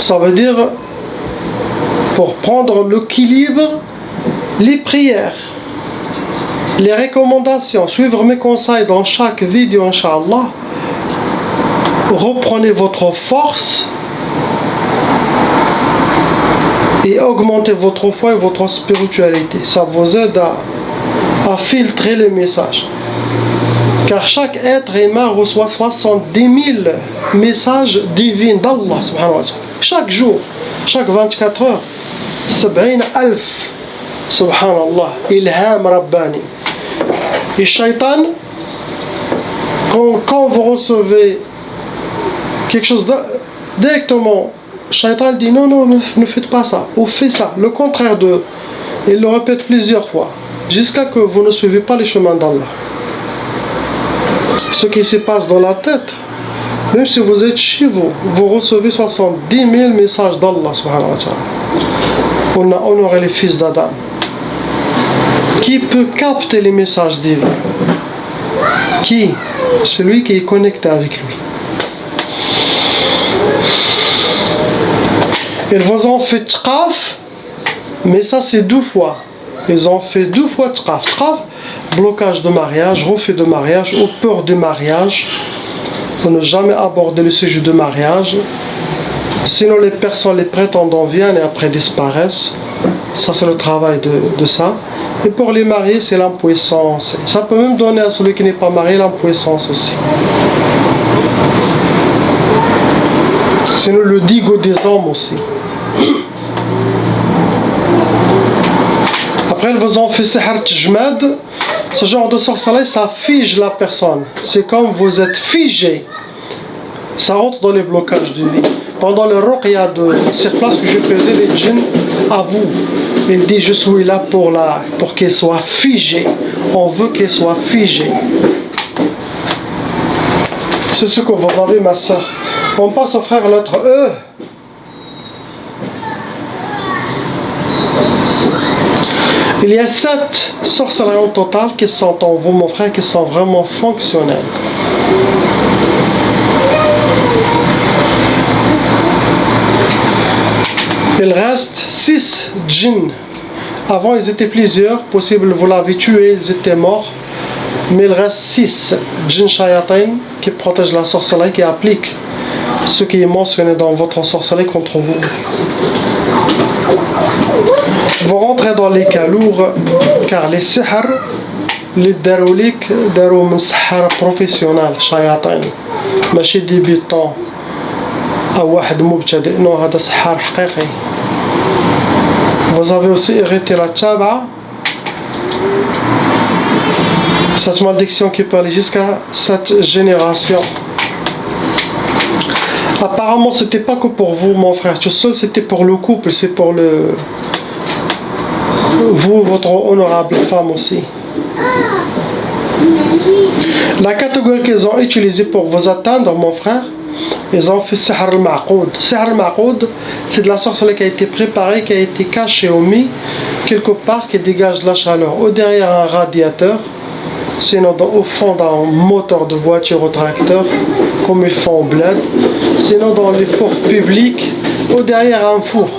Ça veut dire pour prendre l'équilibre, les prières, les recommandations, suivre mes conseils dans chaque vidéo, Inch'Allah. Reprenez votre force et augmentez votre foi et votre spiritualité. Ça vous aide à filtrer les messages. Car chaque être humain reçoit 70 000 messages divins d'Allah subhanahu wa ta'ala. Chaque jour, chaque 24 heures, 70 000 subhanallah, ilham rabbani. Et shaitan, quand vous recevez quelque chose directement, shaitan dit non, ne faites pas ça, ou faites ça, le contraire de. Il le répète plusieurs fois, jusqu'à que vous ne suivez pas les chemins d'Allah. Ce qui se passe dans la tête, même si vous êtes chez vous, vous recevez 70 000 messages d'Allah subhanahu wa ta'ala. On a honoré les fils d'Adam. Qui peut capter les messages divins? Qui? Celui qui est connecté avec lui. Ils vous ont fait tqaf, mais ça c'est 2 fois. Ils ont fait 2 fois tqaf. Tqaf, blocage de mariage, refus de mariage, ou peur de mariage, pour ne jamais aborder le sujet de mariage. Sinon les personnes, les prétendants viennent et après disparaissent. Ça c'est le travail de ça. Et pour les mariés, c'est l'impuissance. Ça peut même donner à celui qui n'est pas marié l'impuissance aussi. Sinon le digo des hommes aussi. Après, ils vous ont fait sihr tjmad. Ce genre de sorcellerie, ça fige la personne. C'est comme vous êtes figé. Ça rentre dans les blocages de vie. Pendant le ruqya de sur place que je faisais, les djinns à vous. Il dit je suis là pour qu'elle soit figée. On veut qu'elle soit figée. C'est ce que vous avez, ma soeur. On passe au frère lettre E. Il y a 7 sorcelleries en total qui sont en vous, mon frère, qui sont vraiment fonctionnelles. Il reste 6 djinns. Avant, ils étaient plusieurs. Possible, vous l'avez tué, ils étaient morts. Mais il reste 6 djinns shayatin qui protègent la sorcellerie, qui appliquent ce qui est mentionné dans votre sorcellerie contre vous. Vous rentrez dans les cas lourds, car les sihr, les daroulik, darou min sahara professionnel, shayatin. ماشي ديبيطون أو واحد مبتدئ، non هذا سحار حقيقي. Vous avez aussi hérité la tchab'a, cette malédiction qui peut aller jusqu'à cette génération. Apparemment, c'était pas que pour vous, mon frère, tout seul, c'était pour le couple, c'est pour vous, votre honorable femme aussi. La catégorie qu'ils ont utilisée pour vous atteindre, mon frère, ils ont fait sihr al-ma'qoud. Sihr al-ma'qoud, c'est de la sorcellerie qui a été préparée, qui a été cachée ou mis quelque part, qui dégage la chaleur, ou derrière un radiateur, sinon au fond d'un moteur de voiture ou tracteur, comme ils font au bled, sinon dans les fours publics, ou derrière un four.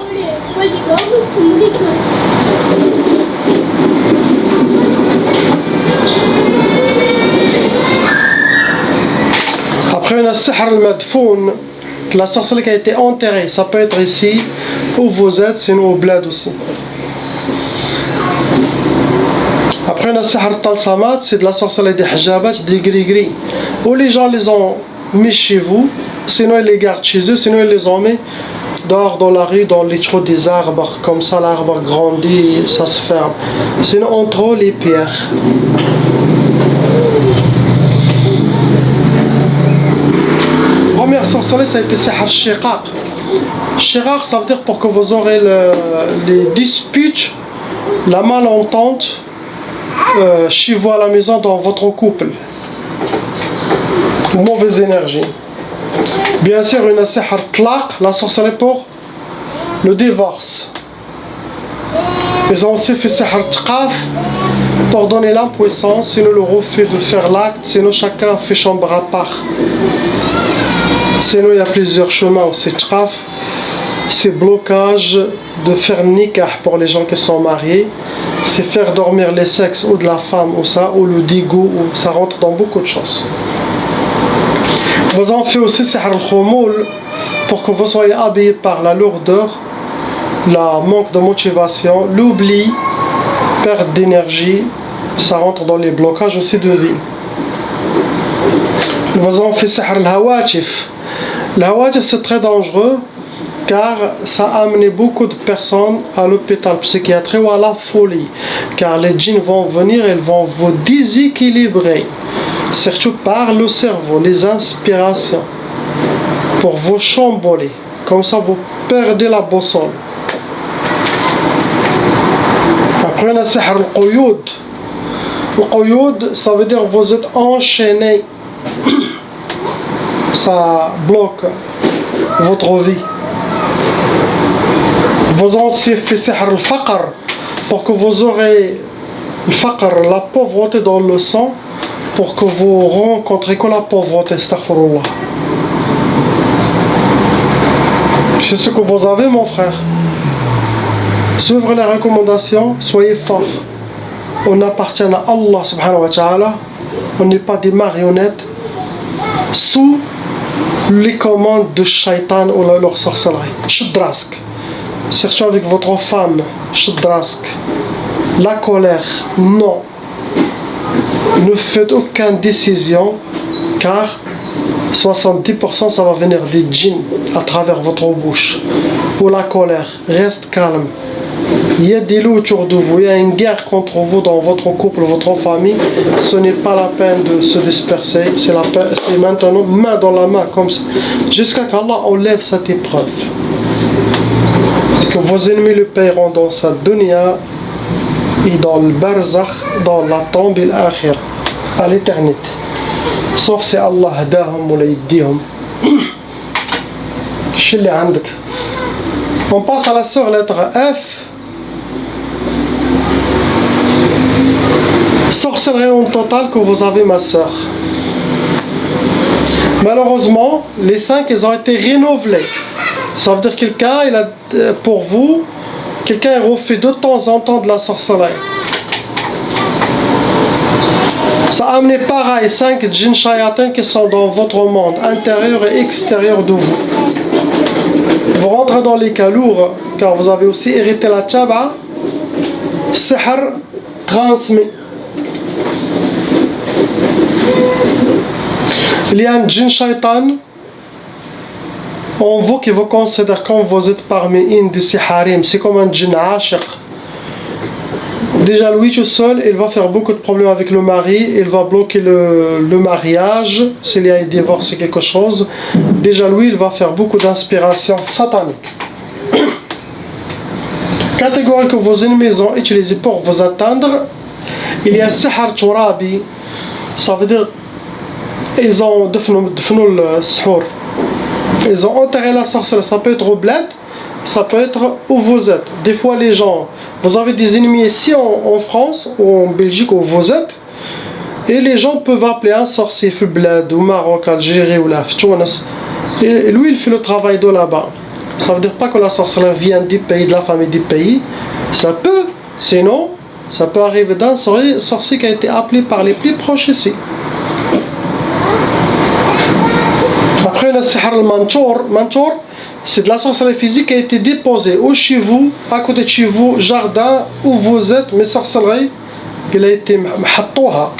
Après, on a sihr al-madfoun, la sorcellerie qui a été enterrée. Ça peut être ici, où vous êtes, sinon au bled aussi. Après, on a sihr al-talsamat, c'est de la sorcellerie des hijabat, des gris-gris, où les gens les ont mis chez vous, sinon ils les gardent chez eux, sinon ils les ont mis dehors dans la rue, dans les trous des arbres, comme ça l'arbre grandit, ça se ferme. Sinon entre les pierres. Première sorcellerie, ça a été sihr al-shiqaq. Shiqaq, ça veut dire pour que vous aurez les disputes, la malentente chez vous à la maison, dans votre couple. Mauvaise énergie. Bien sûr, une sihr al-tlaq, la sorcellerie pour le divorce. Ils ont aussi fait sihr al-tqaf pour donner l'impuissance, sinon le refus de faire l'acte, sinon chacun fait chambre à part. Sinon il y a plusieurs chemins aussi tqaf. c'est blocage de faire nikah pour les gens qui sont mariés, c'est faire dormir les sexes ou de la femme ou ça, ou le digo, ou ça rentre dans beaucoup de choses. Vous en faites aussi sihr al-khoumoul pour que vous soyez habillés par la lourdeur, la manque de motivation, l'oubli, perte d'énergie, ça rentre dans les blocages aussi de vie. Vous en faites sihr al-hawatif. L'hawatif c'est très dangereux car ça a amené beaucoup de personnes à l'hôpital psychiatrique ou à la folie, car les djinns vont venir et ils vont vous déséquilibrer, surtout par le cerveau, les inspirations, pour vous chambouler, comme ça vous perdez la boussole. Après on a sihr al-quyud. Le quyud ça veut dire que vous êtes enchaîné, ça bloque votre vie. Vous en fait sihr al-faqr pour que vous aurez le faqr, la pauvreté dans le sang, pour que vous rencontrez que la pauvreté, astaghfirullah. C'est ce que vous avez mon frère. Suivre les recommandations, soyez forts. On appartient à Allah subhanahu wa ta'ala, on n'est pas des marionnettes sous les commandes de shaitan ou leur sorcellerie. Shadrask. Surtout avec votre femme, shadrask. La colère, non. Ne faites aucune décision car 70% ça va venir des djinns à travers votre bouche. Ou la colère, reste calme. Il y a des loups autour de vous, il y a une guerre contre vous dans votre couple, votre famille. Ce n'est pas la peine de se disperser, c'est maintenant main dans la main comme ça, jusqu'à qu'Allah enlève cette épreuve. Et que vos ennemis le paieront dans sa dunya et dans le barzakh, dans la tombe et l'akhir, à l'éternité. Sauf si Allah hadahum ou l'aydihum. On passe à la sœur lettre F. Sorcellerie en total que vous avez ma sœur. Malheureusement, les 5 ils ont été renouvelés. Ça veut dire quelqu'un, il a, pour vous, quelqu'un refait de temps en temps de la sorcellerie. Ça a amené pareil 5 djinns shayatin qui sont dans votre monde, intérieur et extérieur de vous. Vous rentrez dans les cas lourds, car vous avez aussi hérité la tchaba. Sihr transmis. Il y a un djinn shaitan en vous qui vous considère comme vous êtes parmi une de ces harim. C'est comme un djinn ashiq. Déjà lui tout seul, il va faire beaucoup de problèmes avec le mari, il va bloquer le mariage, s'il y a un divorce c'est quelque chose. Déjà lui, il va faire beaucoup d'inspiration satanique. Catégorie que vos ennemis ont utilisée pour vous atteindre, il y a sihr turabi, ça veut dire ils ont dfnou le sihr. Ils ont enterré la sorcellerie, ça peut être au bled, ça peut être où vous êtes. Des fois les gens, vous avez des ennemis ici en France ou en Belgique où vous êtes, et les gens peuvent appeler un sorcier في bled, au Maroc, Algérie ou la Tunis, et lui il fait le travail de là-bas. Ça veut dire pas que la sorcellerie vient des pays, de la famille des pays, ça peut, sinon ça peut arriver d'un sorcier qui a été appelé par les plus proches ici. Après le sihr al-mantour, c'est de la sorcellerie physique qui a été déposée ou chez vous, à côté de chez vous, jardin où vous êtes, mais sorcellerie, il a été mahatouha.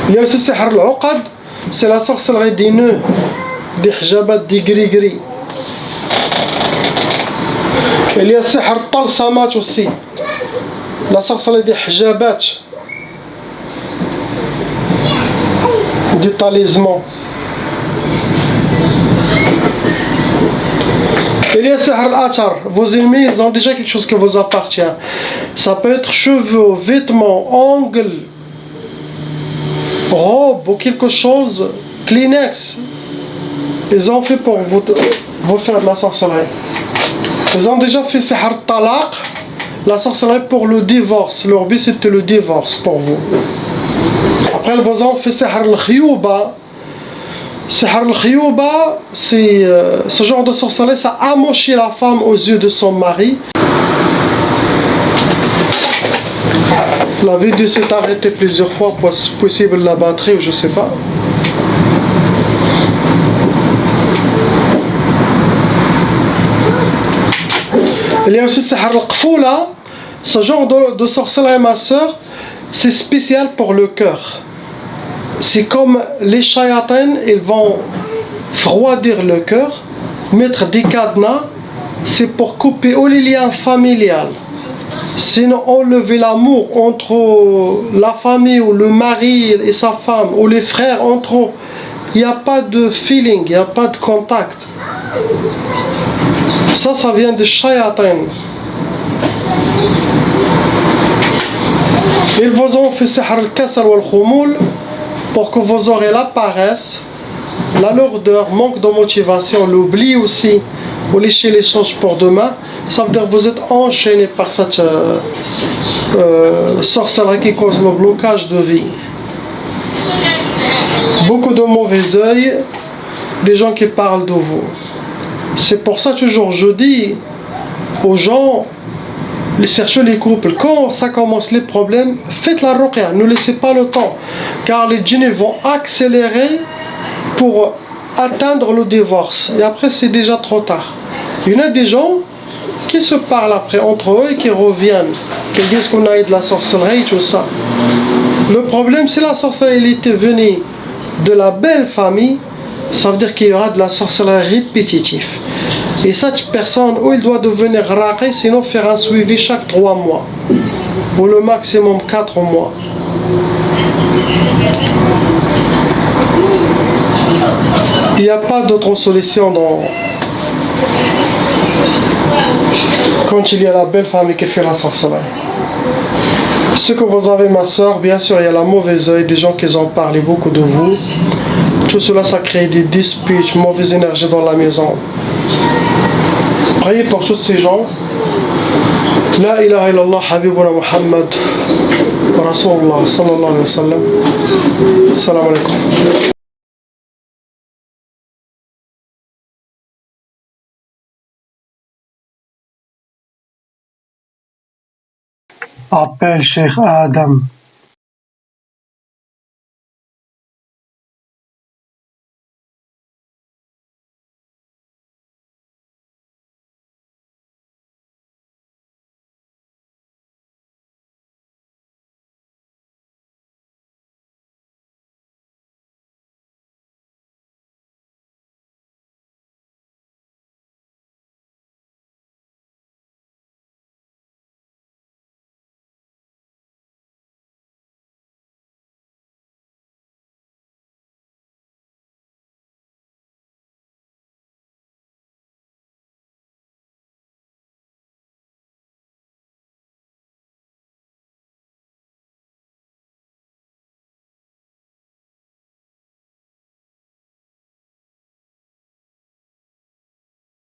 Il y a aussi sihr al-uqad, c'est la sorcellerie des nœuds, des hijabat, des gris-gris. Il y a sihr al-talsamat aussi, la sorcellerie des hijabat, des talismans. Il y a sihr al-athar, vos ennemis ils ont déjà quelque chose qui vous appartient. Ça peut être cheveux, vêtements, ongles, robe ou quelque chose, Kleenex. Ils ont fait pour vous faire de la sorcellerie. Ils ont déjà fait sihr al-talaq, la sorcellerie pour le divorce. Leur but c'était le divorce pour vous. Après ils vous ont fait sihr al-khiyouba. Sihr al-Khiyouba, c'est ce genre de sorcellerie, ça amochit la femme aux yeux de son mari. La vidéo s'est arrêtée plusieurs fois, possible la batterie ou je sais pas. Il y a aussi Sihr al-Qfoula, ce genre de sorcellerie, ma soeur, c'est spécial pour le cœur. C'est comme les shayatins, ils vont froidir le cœur, mettre des cadenas, c'est pour couper les liens familiales. Sinon, enlever l'amour entre la famille ou le mari et sa femme, ou les frères entre eux. Il n'y a pas de feeling, il n'y a pas de contact. Ça vient des shayatins. Ils vous ont fait sihr al-kasal ou al-khumoul pour que vous aurez la paresse, la lourdeur, manque de motivation, l'oubli aussi, ou lécher les choses pour demain. Ça veut dire que vous êtes enchaîné par cette sorcellerie qui cause le blocage de vie. Beaucoup de mauvais œil, des gens qui parlent de vous. C'est pour ça toujours je dis aux gens, cherchez les couples, quand ça commence les problèmes, faites la ruqya, ne laissez pas le temps, car les djinns vont accélérer pour atteindre le divorce, et après c'est déjà trop tard. Il y en a des gens qui se parlent après entre eux et qui reviennent, qui disent qu'on a eu de la sorcellerie, tout ça. Le problème, c'est la sorcellerie, elle était venue de la belle famille, ça veut dire qu'il y aura de la sorcellerie répétitive. Et cette personne, où il doit devenir raqi, sinon faire un suivi chaque 3 mois, ou le maximum 4 mois. Il n'y a pas d'autre solution quand il y a la belle famille qui fait la sorcellerie. Ce que vous avez, ma soeur, bien sûr, il y a la mauvaise œil, des gens qui ont parlé beaucoup de vous. Tout cela, ça crée des disputes, mauvaise énergie dans la maison. Priez pour tous ces gens. La ilaha illallah, habibuna Muhammad, Rasulullah, sallallahu alayhi wa sallam. Salam alaikum. Appelle Cheikh Adam.